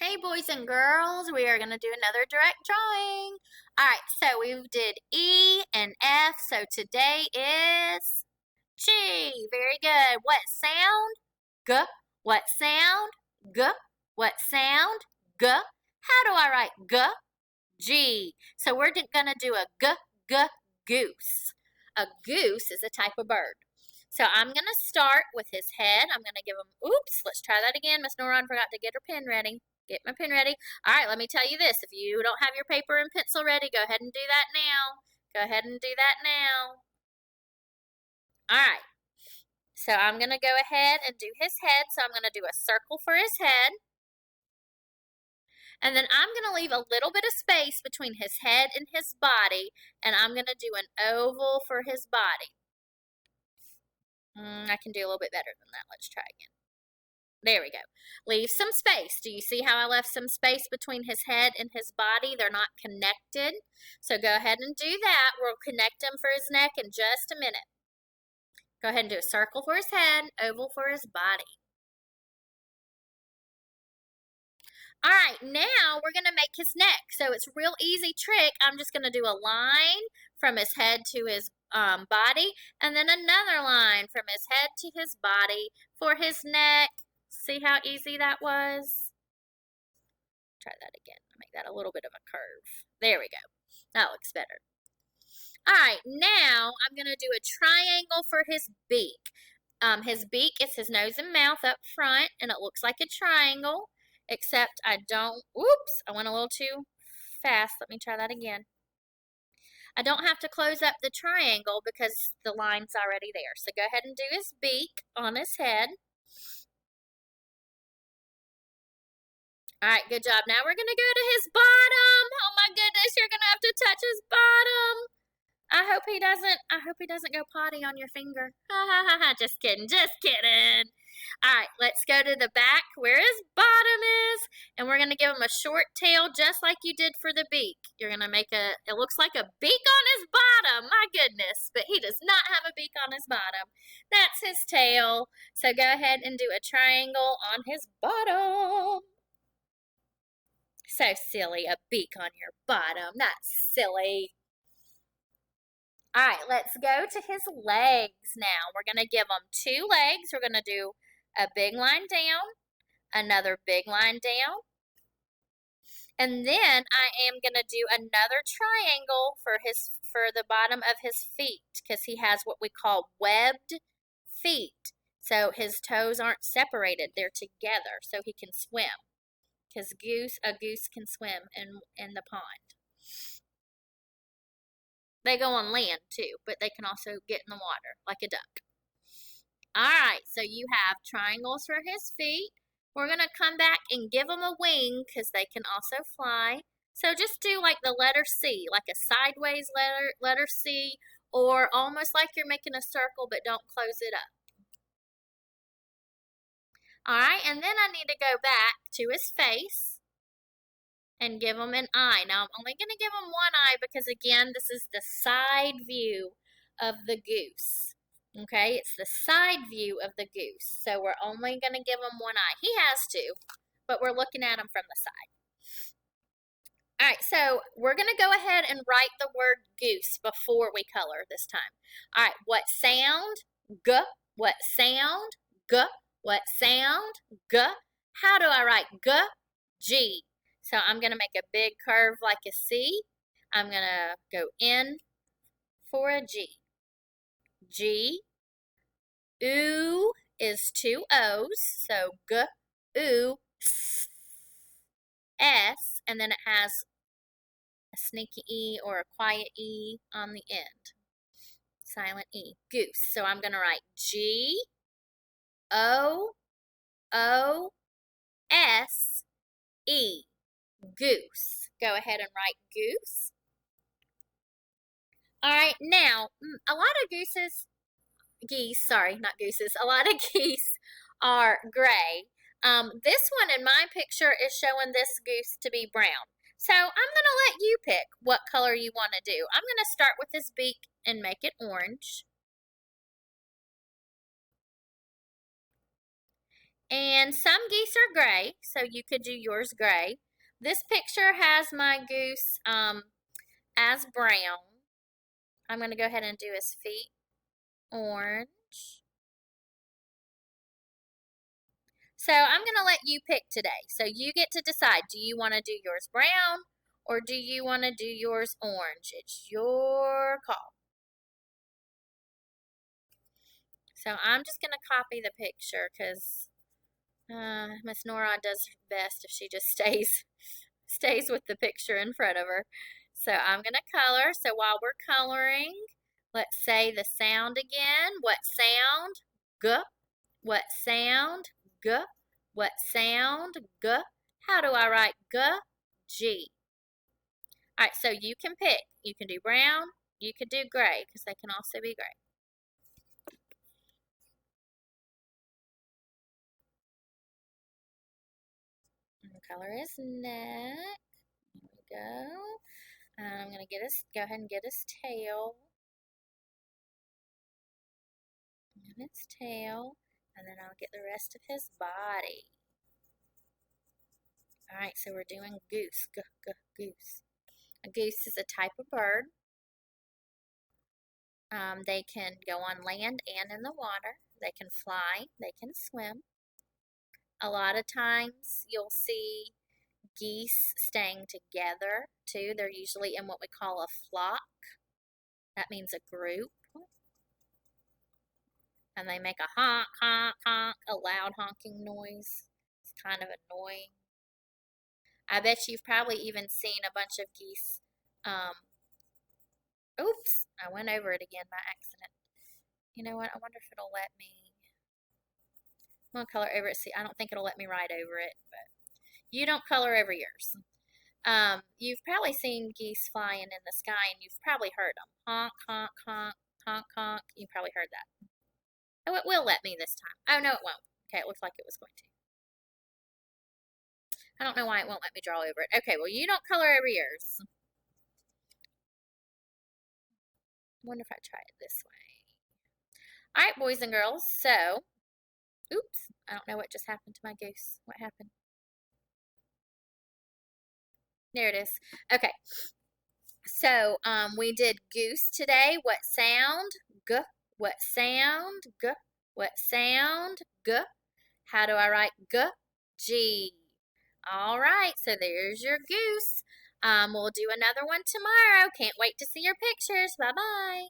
Hey boys and girls, we are going to do another direct drawing. Alright, so we did E and F, so today is G. Very good. What sound? G. What sound? G. What sound? G. How do I write G? G. So we're going to do a goose. A goose is a type of bird. So I'm going to start with his head. I'm going to give him, oops, let's try that again. Miss Noron forgot to get her pen ready. Get my pen ready. All right, let me tell you this. If you don't have your paper and pencil ready, go ahead and do that now. Go ahead and do that now. All right. So I'm going to go ahead and do his head. So I'm going to do a circle for his head. And then I'm going to leave a little bit of space between his head and his body. And I'm going to do an oval for his body. I can do a little bit better than that. Let's try again. There we go. Leave some space. Do you see how I left some space between his head and his body? They're not connected. So go ahead and do that. We'll connect him for his neck in just a minute. Go ahead and do a circle for his head, oval for his body. All right, now we're going to make his neck. So it's a real easy trick. I'm just going to do a line from his head to his body, and then another line from his head to his body for his neck. See how easy that was? Try that again. Make that a little bit of a curve. There we go. That looks better. All right, now I'm going to do a triangle for his beak. His beak is his nose and mouth up front, and it looks like a triangle, except I don't, oops, I went a little too fast. Let me try that again. I don't have to close up the triangle because the line's already there. So go ahead and do his beak on his head. All right, good job. Now we're going to go to his bottom. Oh my goodness, you're going to have to touch his bottom. I hope he doesn't go potty on your finger. Ha ha ha ha. Just kidding. Just kidding. All right, let's go to the back where his bottom is, and we're going to give him a short tail just like you did for the beak. You're going to make it looks like a beak on his bottom. My goodness, but he does not have a beak on his bottom. That's his tail. So go ahead and do a triangle on his bottom. So silly, a beak on your bottom. That's silly. All right, let's go to his legs now. We're going to give him 2 legs. We're going to do a big line down, another big line down, and then I am going to do another triangle for the bottom of his feet because he has what we call webbed feet. So his toes aren't separated. They're together so he can swim. Because a goose can swim in the pond. They go on land too, but they can also get in the water like a duck. All right, so you have triangles for his feet. We're going to come back and give them a wing because they can also fly. So just do like the letter C, like a sideways letter C, or almost like you're making a circle, but don't close it up. All right, and then I need to go back to his face and give him an eye. Now, I'm only going to give him one eye because, again, this is the side view of the goose. Okay, it's the side view of the goose. So we're only going to give him one eye. He has 2, but we're looking at him from the side. All right, so we're going to go ahead and write the word goose before we color this time. All right, what sound? G. What sound? G. What sound? G. How do I write G? G. So I'm going to make a big curve like a C. I'm going to go in for a G. G. Oo is 2 O's. So G, oo, S. And then it has a sneaky E or a quiet E on the end. Silent E. Goose. So I'm going to write G. O, O, S, E, goose. Go ahead and write goose. All right, now, a lot of a lot of geese are gray. This one in my picture is showing this goose to be brown. So I'm going to let you pick what color you want to do. I'm going to start with his beak and make it orange. And some geese are gray, so you could do yours gray. This picture has my goose as brown. I'm going to go ahead and do his feet orange. So I'm going to let you pick today. So you get to decide, do you want to do yours brown or do you want to do yours orange? It's your call. So I'm just going to copy the picture because Miss Nora does best if she just stays with the picture in front of her. So I'm going to color. So while we're coloring, let's say the sound again. What sound? G. What sound? G. What sound? G. How do I write G? G. All right, so you can pick. You can do brown. You could do gray because they can also be gray. And the color is neck. There we go. I'm going to go ahead and get his tail. And its tail. And then I'll get the rest of his body. Alright, so we're doing goose. Goose. A goose is a type of bird. They can go on land and in the water. They can fly. They can swim. A lot of times you'll see geese staying together too. They're usually in what we call a flock. That means a group. And they make a honk, honk, honk, a loud honking noise. It's kind of annoying. I bet you've probably even seen a bunch of geese. Oops, I went over it again by accident. You know what? I wonder if it'll let me. I'm going to color over it. See, I don't think it'll let me write over it, but you don't color over yours. You've probably seen geese flying in the sky, and you've probably heard them. Honk, honk, honk, honk, honk. You probably heard that. Oh, it will let me this time. Oh, no, it won't. Okay, it looks like it was going to. I don't know why it won't let me draw over it. Okay, well, you don't color over yours. I wonder if I try it this way. All right, boys and girls, so, oops, I don't know what just happened to my goose. What happened? There it is. Okay, so we did goose today. What sound? G. What sound? G. What sound? G. How do I write G? G. All right, so there's your goose. We'll do another one tomorrow. Can't wait to see your pictures. Bye-bye.